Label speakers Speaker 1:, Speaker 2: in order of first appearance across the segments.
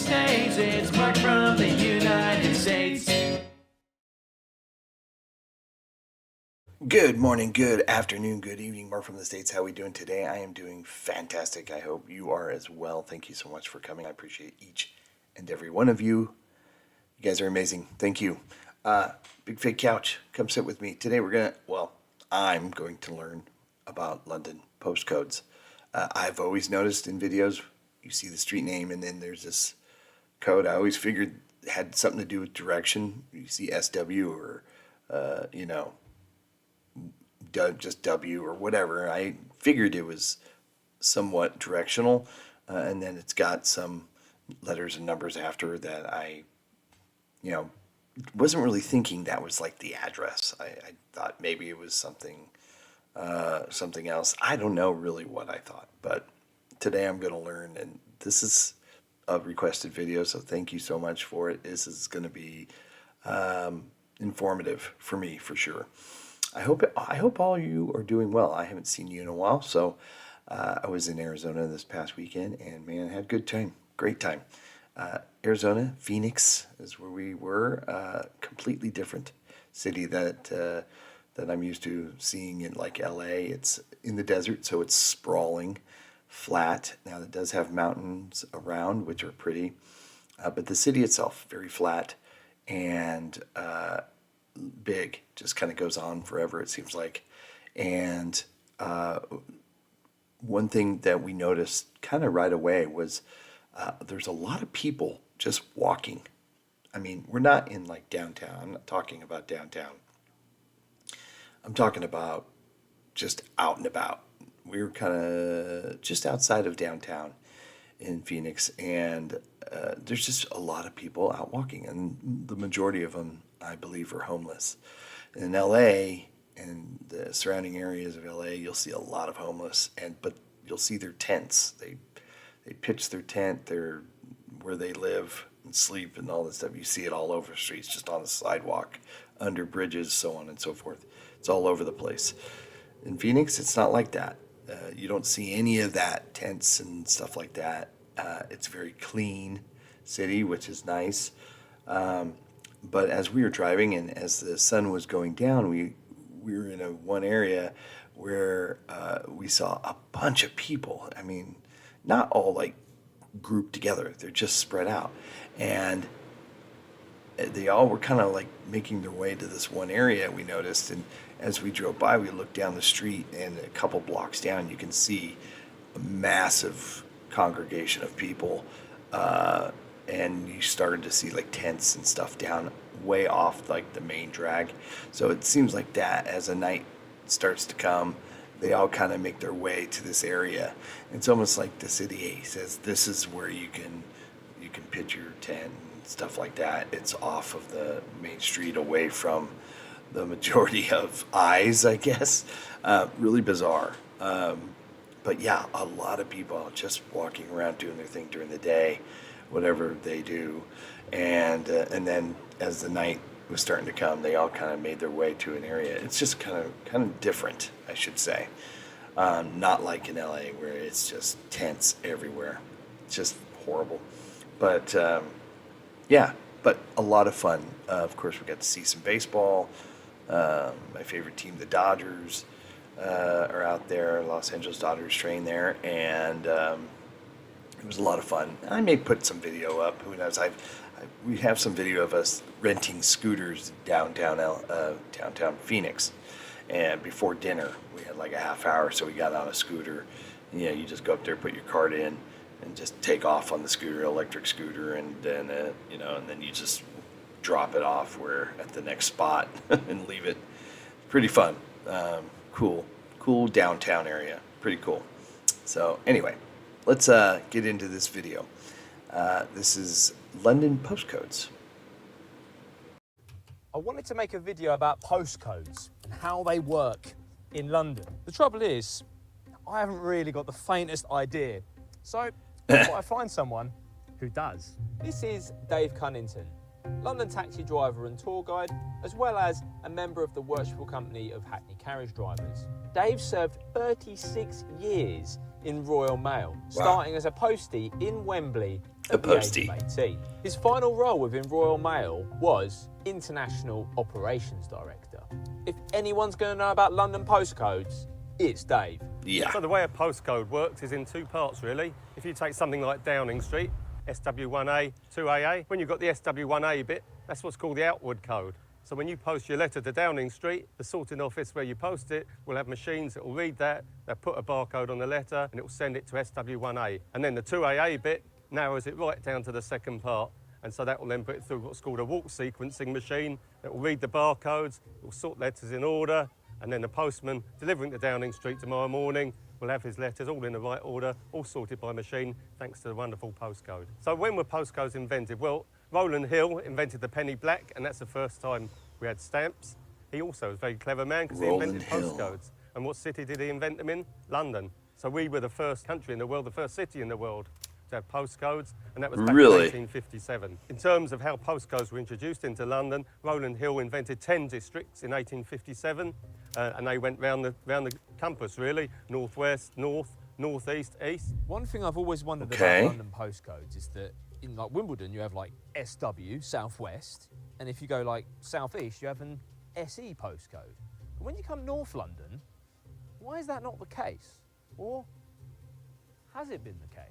Speaker 1: States. It's Mark from the United States.
Speaker 2: Good morning, good afternoon, good evening, Mark from the States. How are we doing today? I am doing fantastic. I hope you are as well. Thank you so much for coming. I appreciate each and every one of you. You guys are amazing. Thank you. Big Fake Couch, come sit with me. Today I'm going to learn about London postcodes. I've always noticed in videos, you see the street name and then there's this code. I always figured it had something to do with direction. You see SW or, just W or whatever. I figured it was somewhat directional, and then it's got some letters and numbers after that I wasn't really thinking that was like the address. I thought maybe it was something else. I don't know really what I thought, but today I'm going to learn, and this is a requested video, so thank you so much for it. This is going to be informative for me for sure. I hope all you are doing well. I haven't seen you in a while, so I was in Arizona this past weekend, and man, I had a good time, great time. Arizona, Phoenix is where we were. Completely different city that I'm used to seeing in like LA. It's in the desert, so it's sprawling, flat. Now it does have mountains around, which are pretty, but the city itself very flat and big, just kind of goes on forever, it seems like. And one thing that we noticed kind of right away was there's a lot of people just walking. I mean, we're not in like downtown. I'm not talking about downtown. I'm talking about just out and about. We were kind of just outside of downtown in Phoenix, and there's just a lot of people out walking, and the majority of them, I believe, are homeless. In LA and the surrounding areas of LA, you'll see a lot of homeless, but you'll see their tents. They pitch their tent there where they live and sleep and all this stuff. You see it all over the streets, just on the sidewalk, under bridges, so on and so forth. It's all over the place. In Phoenix, it's not like that. You don't see any of that, tents and stuff like that. It's a very clean city, which is nice. But as we were driving and as the sun was going down, we were in one area where we saw a bunch of people. I mean, not all like grouped together. They're just spread out. And they all were kind of like making their way to this one area, we noticed. And as we drove by, we looked down the street, and a couple blocks down, you can see a massive congregation of people. And you started to see like tents and stuff down way off like the main drag. So it seems like that as the night starts to come, they all kind of make their way to this area. It's almost like the city says, this is where you can pitch your tent and stuff like that. It's off of the main street, away from the majority of eyes, I guess. Really bizarre. But yeah, a lot of people just walking around doing their thing during the day, whatever they do. And then as the night was starting to come, they all kind of made their way to an area. It's just kind of different, I should say. Not like in LA where it's just tents everywhere. It's just horrible. But yeah, but a lot of fun. Of course, we got to see some baseball. My favorite team, the Dodgers, are out there. Los Angeles Dodgers train there, and it was a lot of fun. I may put some video up. Who knows? We have some video of us renting scooters downtown Phoenix, and before dinner we had like a half hour, so we got on a scooter. You just go up there, put your card in, and just take off on the scooter, electric scooter, and then and then you just drop it off at the next spot and leave it. Pretty fun. Cool downtown area. Pretty cool. So anyway, let's get into this video. This is London postcodes.
Speaker 3: I wanted to make a video about postcodes and how they work in London. The trouble is, I haven't really got the faintest idea. So I thought I'd find someone who does. This is Dave Cunnington, London taxi driver and tour guide, as well as a member of the Worshipful Company of Hackney Carriage Drivers. Dave served 36 years in Royal Mail, starting as a postie in Wembley at the age of 18. His final role within Royal Mail was International Operations Director. If anyone's going to know about London postcodes, it's Dave.
Speaker 2: Yeah.
Speaker 4: So the way a postcode works is in two parts, really. If you take something like Downing Street, SW1A, 2AA, when you've got the SW1A bit, that's what's called the outward code. So when you post your letter to Downing Street, the sorting office where you post it will have machines that will read that, they'll put a barcode on the letter, and it will send it to SW1A. And then the 2AA bit narrows it right down to the second part. And so that will then put it through what's called a walk sequencing machine that will read the barcodes, it will sort letters in order, and then the postman delivering to Downing Street tomorrow morning will have his letters all in the right order, all sorted by machine, thanks to the wonderful postcode. So when were postcodes invented? Well, Rowland Hill invented the penny black, and that's the first time we had stamps. He also was a very clever man because he invented postcodes. And what city did he invent them in? London. So we were the first country in the world, the first city in the world to have postcodes, and that was back in 1857. In terms of how postcodes were introduced into London, Rowland Hill invented 10 districts in 1857, and they went round the compass, really, northwest, north, northeast, east.
Speaker 3: One thing I've always wondered about London postcodes is that in like Wimbledon you have like SW, southwest, and if you go like southeast you have an SE postcode. But when you come North London, why is that not the case? Or has it been the case?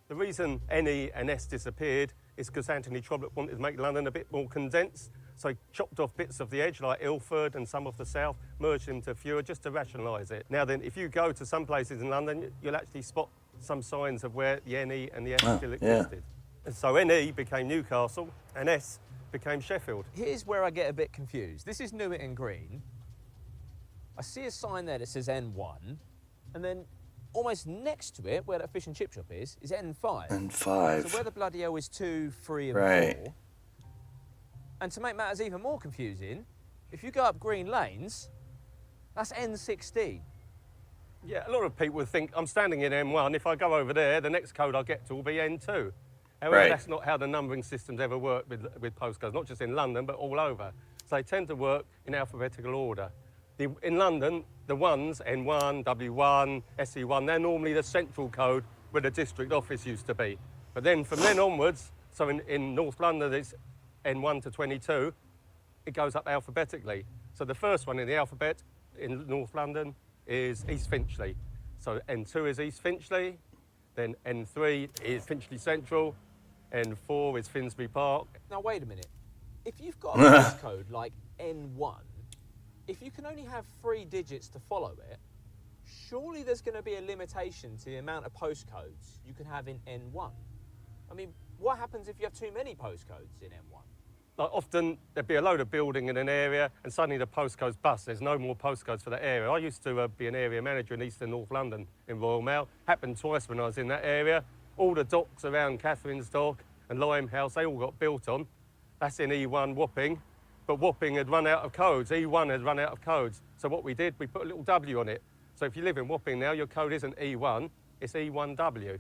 Speaker 4: The reason NE and S disappeared is because Anthony Trollope wanted to make London a bit more condensed, so he chopped off bits of the edge like Ilford and some of the south, merged them into fewer just to rationalise it. Now then, if you go to some places in London, you'll actually spot some signs of where the NE and the S still existed. And so NE became Newcastle and S became Sheffield.
Speaker 3: Here's where I get a bit confused. This is Newington Green. I see a sign there that says N1, and then almost next to it, where that fish and chip shop is N5.
Speaker 2: N5.
Speaker 3: So where the bloody hell is 2, 3 and 4? And to make matters even more confusing, if you go up Green Lanes, that's N16.
Speaker 4: Yeah, a lot of people would think I'm standing in M1. If I go over there, the next code I'll get to will be N2. However, that's not how the numbering systems ever work with postcodes, not just in London, but all over. So they tend to work in alphabetical order. In London, the ones, N1, W1, SE1, they're normally the central code where the district office used to be. But then from then onwards, so in North London, it's N1 to 22, it goes up alphabetically. So the first one in the alphabet in North London is East Finchley. So N2 is East Finchley, then N3 is Finchley Central, N4 is Finsbury Park.
Speaker 3: Now wait a minute. If you've got a postcode like N1, if you can only have 3 digits to follow it, surely there's going to be a limitation to the amount of postcodes you can have in N1. I mean, what happens if you have too many postcodes in N1?
Speaker 4: Like often there'd be a load of building in an area and suddenly the postcodes bust. There's no more postcodes for that area. I used to be an area manager in East and North London in Royal Mail. Happened twice when I was in that area. All the docks around Catherine's Dock and Limehouse, they all got built on. That's in E1 Wapping. But Wapping had run out of codes. E1 had run out of codes. So what we did, we put a little W on it. So if you live in Wapping now, your code isn't E1, it's E1W.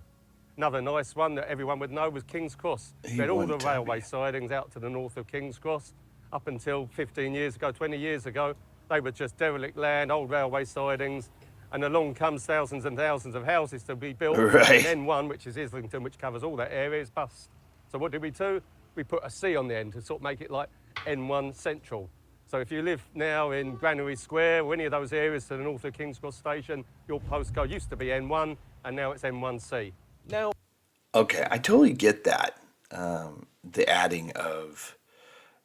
Speaker 4: Another nice one that everyone would know was King's Cross. We had all the railway sidings out to the north of King's Cross. Up until 15 years ago, 20 years ago, they were just derelict land, old railway sidings, and along comes thousands and thousands of houses to be built.
Speaker 2: Right.
Speaker 4: And N1, which is Islington, which covers all that area, is bust. So what did we do? We put a C on the end to sort of make it like N1 Central. So if you live now in Granary Square or any of those areas to the north of King's Cross Station, your postcode used to be N1 and now it's N1C.
Speaker 3: Now,
Speaker 2: okay, I totally get that. The adding of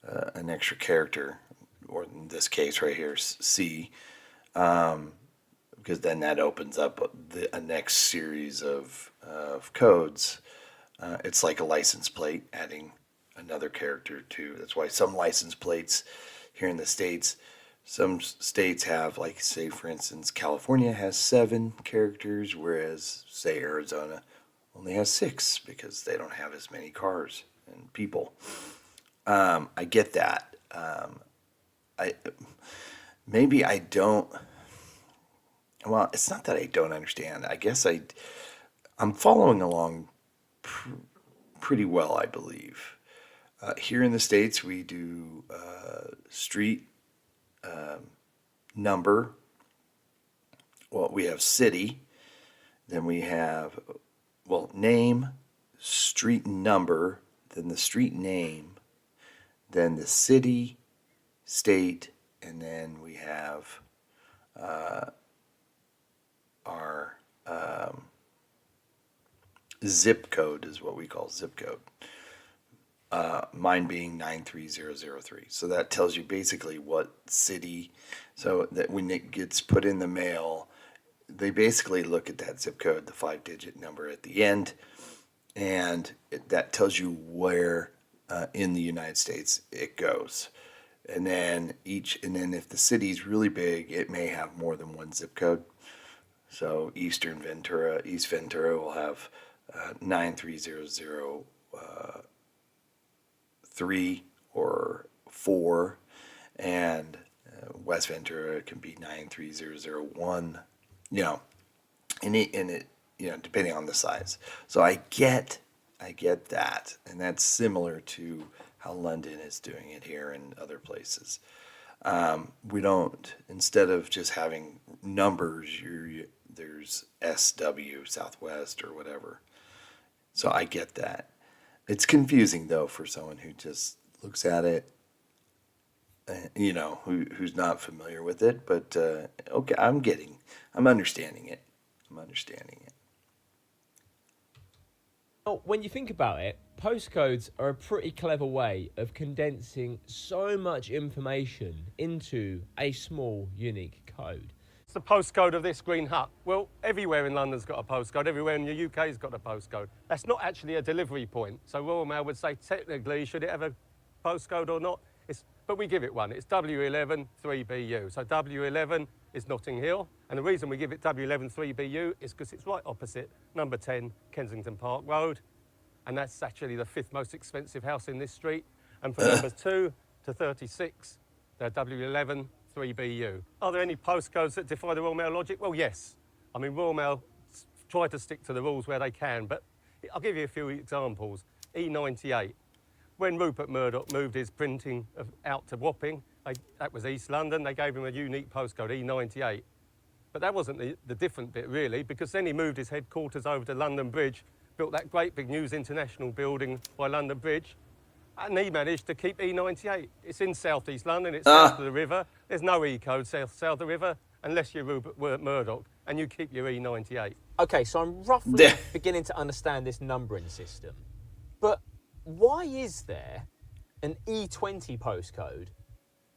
Speaker 2: an extra character, or in this case right here, C, because then that opens up a next series of codes. It's like a license plate, adding another character to. That's why some license plates here in the States, some states have, like, say, for instance, California has 7 characters, whereas, say, Arizona only has 6 because they don't have as many cars and people. I get that. Maybe I don't. Well, it's not that I don't understand. I guess I'm following along pretty well, I believe. Here in the States, we do street, number. Well, we have city, Then we have, well, name, street number, then the street name, then the city, state, and then we have our zip code is what we call zip code. Mine being 93003. So that tells you basically what city, so that when it gets put in the mail, they basically look at that zip code, the 5-digit number at the end, and that tells you where in the United States it goes. And then if the city's really big, it may have more than one zip code. So East Ventura will have 93003 or 4, and West Ventura can be 93001. And it depending on the size. So I get that, and that's similar to how London is doing it here and other places. We don't, instead of just having numbers, there's SW, Southwest, or whatever. So I get that. It's confusing, though, for someone who just looks at it, who's not familiar with it. But, okay, I'm understanding it.
Speaker 5: Well, when you think about it, postcodes are a pretty clever way of condensing so much information into a small, unique code.
Speaker 4: It's the postcode of this green hut. Well, everywhere in London's got a postcode. Everywhere in the UK's got a postcode. That's not actually a delivery point. So Royal Mail would say, technically, should it have a postcode or not? But we give it one. It's W11 3BU. So W11 is Notting Hill. And the reason we give it W11 3BU is because it's right opposite number 10 Kensington Park Road. And that's actually the 5th most expensive house in this street. And from numbers 2 to 36, they're W11 3BU. Are there any postcodes that defy the Royal Mail logic? Well, yes. I mean, Royal Mail try to stick to the rules where they can, but I'll give you a few examples. E98. When Rupert Murdoch moved his printing out to Wapping, that was East London, they gave him a unique postcode, E98. But that wasn't the different bit, really, because then he moved his headquarters over to London Bridge, built that great big News International building by London Bridge, and he managed to keep E98. It's in South East London, it's south of the river. There's no E code south of the river, unless you're Rupert Murdoch, and you keep your E98.
Speaker 5: Okay, so I'm roughly beginning to understand this numbering system. But why is there an E20 postcode,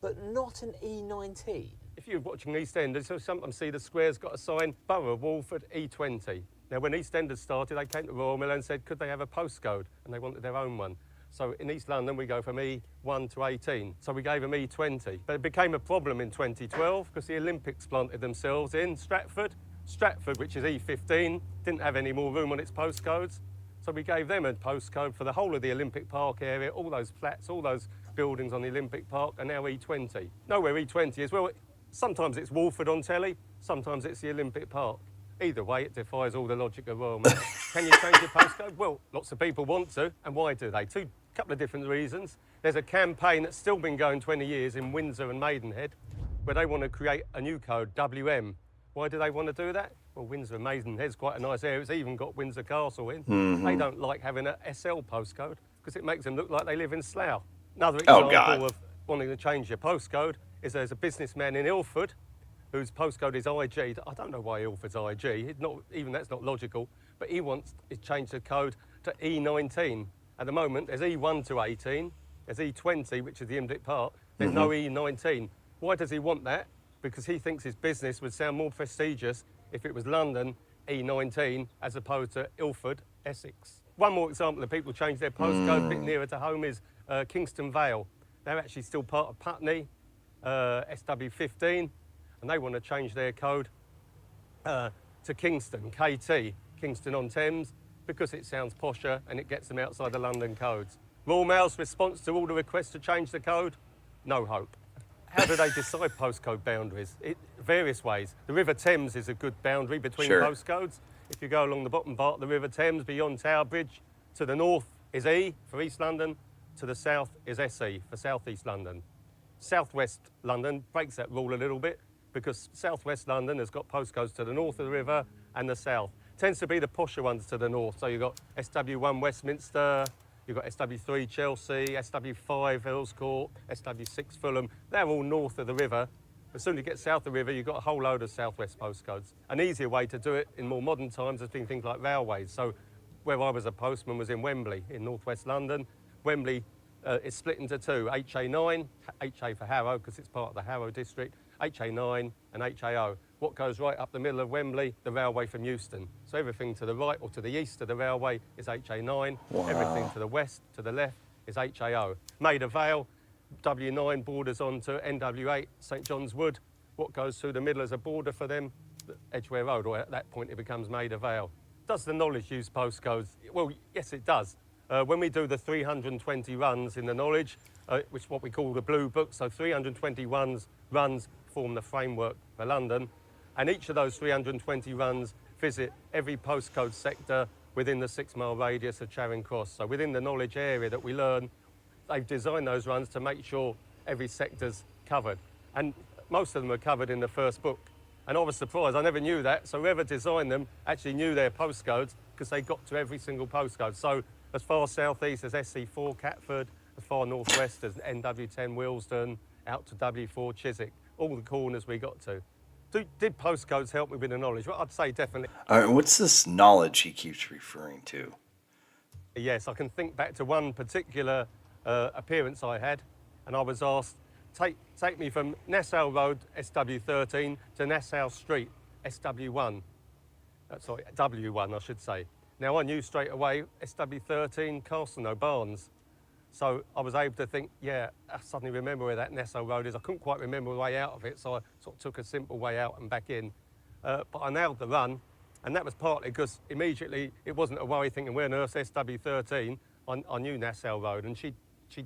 Speaker 5: but not an E19?
Speaker 4: If you're watching EastEnders, you'll sometimes see the square's got a sign, Borough of Walford, E20. Now, when EastEnders started, they came to Royal Mail and said, could they have a postcode? And they wanted their own one. So in East London, we go from E1 to 18. So we gave them E20. But it became a problem in 2012 because the Olympics planted themselves in Stratford. Stratford, which is E15, didn't have any more room on its postcodes. So we gave them a postcode for the whole of the Olympic Park area, all those flats, all those buildings on the Olympic Park are now E20. Know where E20 is? Well, sometimes it's Walford on telly, sometimes it's the Olympic Park. Either way, it defies all the logic of Royal Mail. Can you change your postcode? Well, lots of people want to, and why do they? Couple of different reasons. There's a campaign that's still been going 20 years in Windsor and Maidenhead, where they want to create a new code, WM. Why do they want to do that? Well, Windsor and Maidenhead's quite a nice area. It's even got Windsor Castle in. They don't like having a SL postcode because it makes them look like they live in Slough. Another example of wanting to change your postcode is there's a businessman in Ilford whose postcode is IG. I don't know why Ilford's IG. That's not logical. But he wants to change the code to E19. At the moment, there's E1 to 18. There's E20, which is the Olympic Park. There's no E19. Why does he want that? Because he thinks his business would sound more prestigious if it was London, E19, as opposed to Ilford, Essex. One more example of people change their postcode a bit nearer to home is Kingston Vale. They're actually still part of Putney, SW15, and they want to change their code to Kingston, KT, Kingston-on-Thames, because it sounds posher and it gets them outside the London codes. Royal Mail's response to all the requests to change the code? No hope. How do they decide postcode boundaries? Various ways. The River Thames is a good boundary between postcodes. If you go along the bottom part of the River Thames, beyond Tower Bridge, to the north is E for East London, to the south is SE for South East London. South West London breaks that rule a little bit because South West London has got postcodes to the north of the river and the south. Tends to be the posher ones to the north. So you've got SW1 Westminster, you've got SW3 Chelsea, SW5 Earls Court, SW6 Fulham. They're all north of the river. As soon as you get south of the river, you've got a whole load of southwest postcodes. An easier way to do it in more modern times has been things like railways. So where I was a postman was in Wembley, in northwest London. Wembley is split into two, HA9, HA for Harrow, because it's part of the Harrow district, HA9 and HAO. What goes right up the middle of Wembley? The railway from Euston. So everything to the right or to the east of the railway is HA9.
Speaker 2: Wow.
Speaker 4: Everything to the west, to the left is HAO. Maida Vale, W9 borders onto NW8, St John's Wood. What goes through the middle as a border for them? Edgware Road, or at that point it becomes Maida Vale. Does the knowledge use postcodes? Well, yes, it does. When we do the 320 runs in the knowledge, which is what we call the blue book, so 321 runs form the framework for London, and each of those 320 runs visit every postcode sector within the 6-mile radius of Charing Cross. So within the knowledge area that we learn, they've designed those runs to make sure every sector's covered. And most of them are covered in the first book. And I was surprised, I never knew that. So whoever designed them actually knew their postcodes because they got to every single postcode. So as far southeast as SC4 Catford, as far northwest as NW10 Willesden, out to W4 Chiswick, all the corners we got to. Did postcodes help me with the knowledge? Well, I'd say definitely.
Speaker 2: All right, what's this knowledge he keeps referring to?
Speaker 4: Yes, I can think back to one particular appearance I had, and I was asked, take me from Nassau Road, SW13, to Nassau Street, SW1. Sorry, W1, I should say. Now, I knew straight away SW13, Castleknock, Barnes. So I was able to think, yeah, I suddenly remember where that Nassau Road is. I couldn't quite remember the way out of it, so I sort of took a simple way out and back in. But I nailed the run, and that was partly because immediately it wasn't a worry thinking, where on earth's SW13? I knew Nassau Road, and she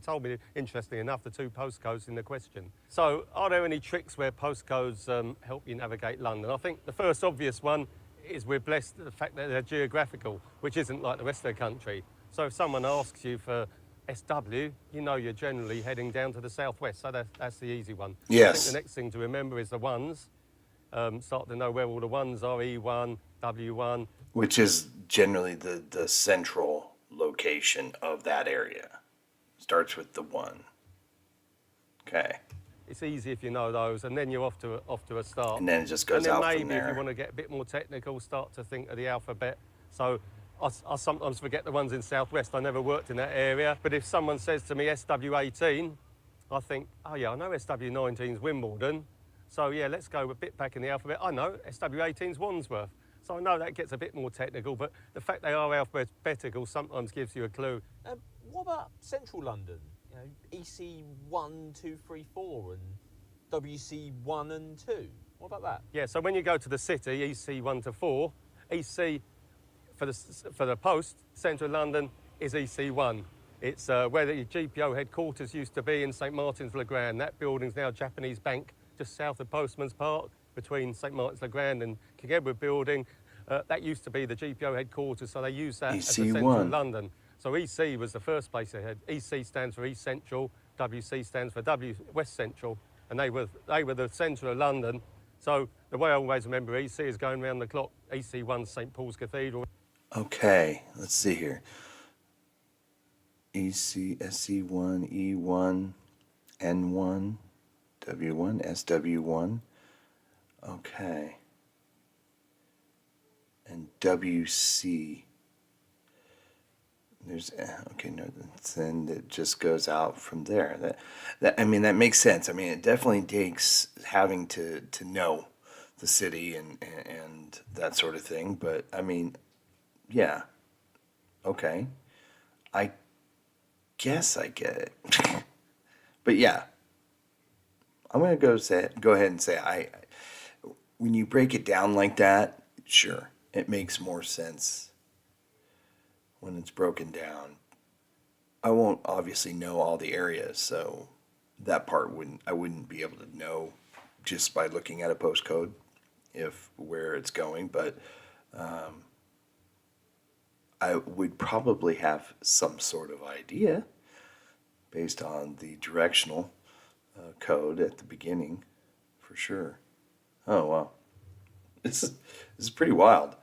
Speaker 4: told me, interestingly enough, the two postcodes in the question. So are there any tricks where postcodes help you navigate London? I think the first obvious one is we're blessed with the fact that they're geographical, which isn't like the rest of the country. So if someone asks you for SW, you know you're generally heading down to the southwest, so that's the easy one.
Speaker 2: Yes.
Speaker 4: I think the next thing to remember is the ones. Start to know where all the ones are, E1, W1.
Speaker 2: Which is generally the central location of that area. Starts with the 1. Okay.
Speaker 4: It's easy if you know those, and then you're off to a start.
Speaker 2: And then it just goes out from there.
Speaker 4: And then maybe if you want to get a bit more technical, start to think of the alphabet. So I sometimes forget the ones in Southwest. I never worked in that area. But if someone says to me SW18, I think, oh yeah, I know SW19's Wimbledon. So yeah, let's go a bit back in the alphabet. I know SW18's Wandsworth. So I know that gets a bit more technical, but the fact they are alphabetical sometimes gives you a clue.
Speaker 5: What about central London? You know, EC 1, 2, 3, 4 and WC 1 and 2. What about that?
Speaker 4: Yeah, so when you go to the city, EC 1 to 4, EC for the post, central London, is EC1. It's where the GPO headquarters used to be in St Martin's Le Grand. That building's now Japanese Bank, just south of Postman's Park, between St Martin's Le Grand and King Edward Building. That used to be the GPO headquarters, so they used that as the central London. So EC was the first place they had. EC stands for East Central, WC stands for West Central, and they were the centre of London. So the way I always remember EC is going round the clock. EC1 St Paul's Cathedral.
Speaker 2: Okay, let's see here. EC, SC1, E1, N1, W1, SW1. Okay. And WC. There's okay, no, then it just goes out from there. I mean, that makes sense. I mean, it definitely takes having to know the city and that sort of thing. But I mean, yeah, okay, I guess I get it. But yeah, I'm gonna go ahead and say when you break it down like that, sure, it makes more sense when it's broken down. I won't obviously know all the areas, so that part I wouldn't be able to know just by looking at a postcode where it's going, but I would probably have some sort of idea based on the directional code at the beginning, for sure. Oh wow, this is pretty wild.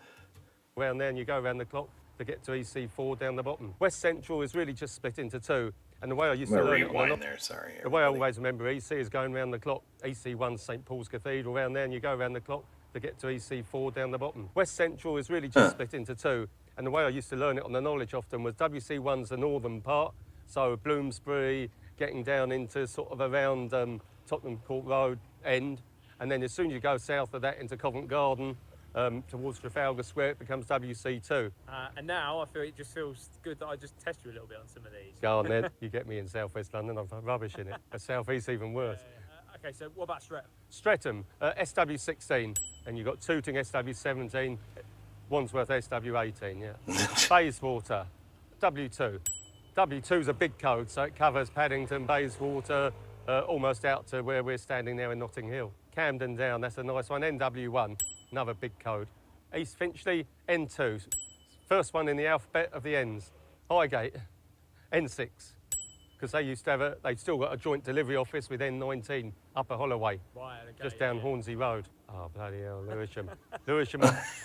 Speaker 4: Around there and you go around the clock to get to EC4 down the bottom. West Central is really just split into two. And the way I used to learn it,
Speaker 2: rewind there, sorry.
Speaker 4: the way I
Speaker 2: everybody.
Speaker 4: always remember EC is going around the clock. EC1 St Paul's Cathedral, around there and you go around the clock to get to EC4 down the bottom. West Central is really just split into two. And the way I used to learn it on the knowledge often was WC1's the northern part, so Bloomsbury, getting down into sort of around Tottenham Court Road end. And then as soon as you go south of that into Covent Garden, towards Trafalgar Square, it becomes WC2.
Speaker 3: And now I feel it just feels good that I just test you a little bit on some of these.
Speaker 4: Go on then, you get me in South West London, I'm rubbish in it. South East even worse.
Speaker 3: Okay, so what about Streatham?
Speaker 4: Streatham, SW16, and you've got Tooting SW17, Wandsworth SW18, yeah. Bayswater, W2. W2's a big code, so it covers Paddington, Bayswater, almost out to where we're standing there in Notting Hill. Camden Down, that's a nice one. NW1, another big code. East Finchley, N2, first one in the alphabet of the N's. Highgate, N6, because they used to have they've still got a joint delivery office with N19, Upper Holloway,
Speaker 3: Right, okay,
Speaker 4: just down Hornsey Road. Oh, bloody hell, Lewisham.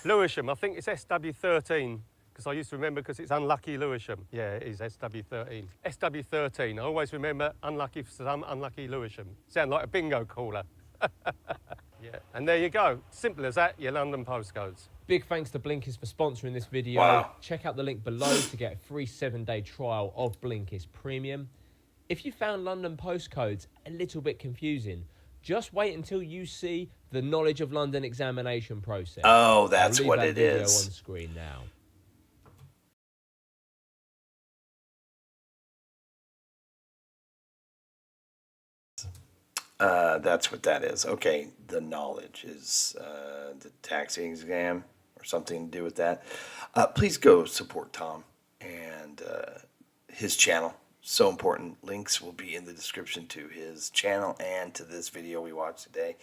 Speaker 4: Lewisham, I think it's SW13, because I used to remember because it's unlucky Lewisham. Yeah, it is SW13. SW13, I always remember unlucky for some, unlucky Lewisham. Sound like a bingo caller. Yeah, and there you go. Simple as that, your London postcodes.
Speaker 5: Big thanks to Blinkist for sponsoring this video.
Speaker 2: Wow.
Speaker 5: Check out the link below to get a free 7-day trial of Blinkist Premium. If you found London postcodes a little bit confusing, just wait until you see the Knowledge of London examination process.
Speaker 2: Oh, that's
Speaker 5: I'll leave
Speaker 2: what
Speaker 5: that
Speaker 2: it
Speaker 5: video
Speaker 2: is.
Speaker 5: on screen now.
Speaker 2: That's what that is. Okay, the knowledge is the taxi exam or something to do with that. Please go support Tom and his channel. So important. Links will be in the description to his channel and to this video we watched today.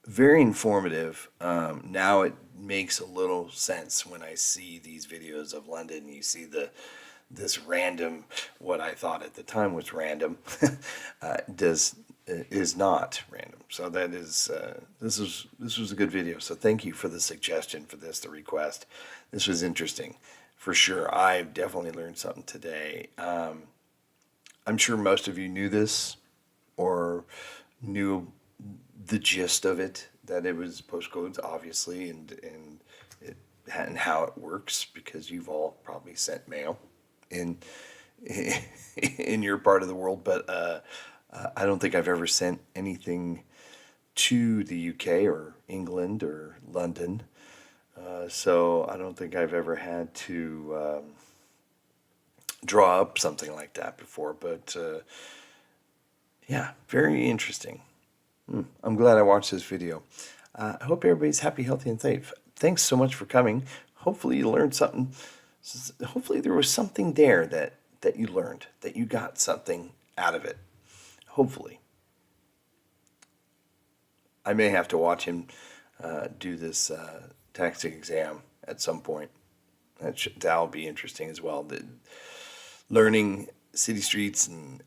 Speaker 2: Very informative. Now it makes a little sense when I see these videos of London. You see this random, what I thought at the time was random, is not random. So that is this was a good video. So thank you for the suggestion for this, the request. This was interesting for sure. I've definitely learned something today. I'm sure most of you knew this or knew the gist of it, that it was postcodes, obviously, and how it works, because you've all probably sent mail in your part of the world, but I don't think I've ever sent anything to the UK or England or London, so I don't think I've ever had to draw up something like that before, but yeah, very interesting. I'm glad I watched this video. I hope everybody's happy, healthy, and safe. Thanks so much for coming. Hopefully you learned something. Hopefully there was something there that you learned, that you got something out of it. Hopefully. I may have to watch him do this taxi exam at some point. That'll be interesting as well. Learning city streets and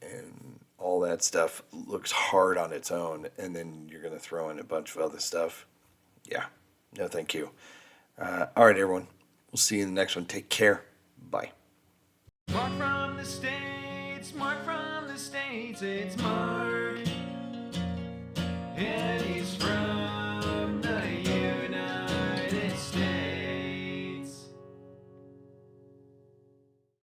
Speaker 2: all that stuff looks hard on its own, and then you're going to throw in a bunch of other stuff. Yeah, no thank you. All right, everyone. We'll see you in the next one. Take care. Bye.
Speaker 1: Mark from the States, Mark from the States, it's Mark. And he's from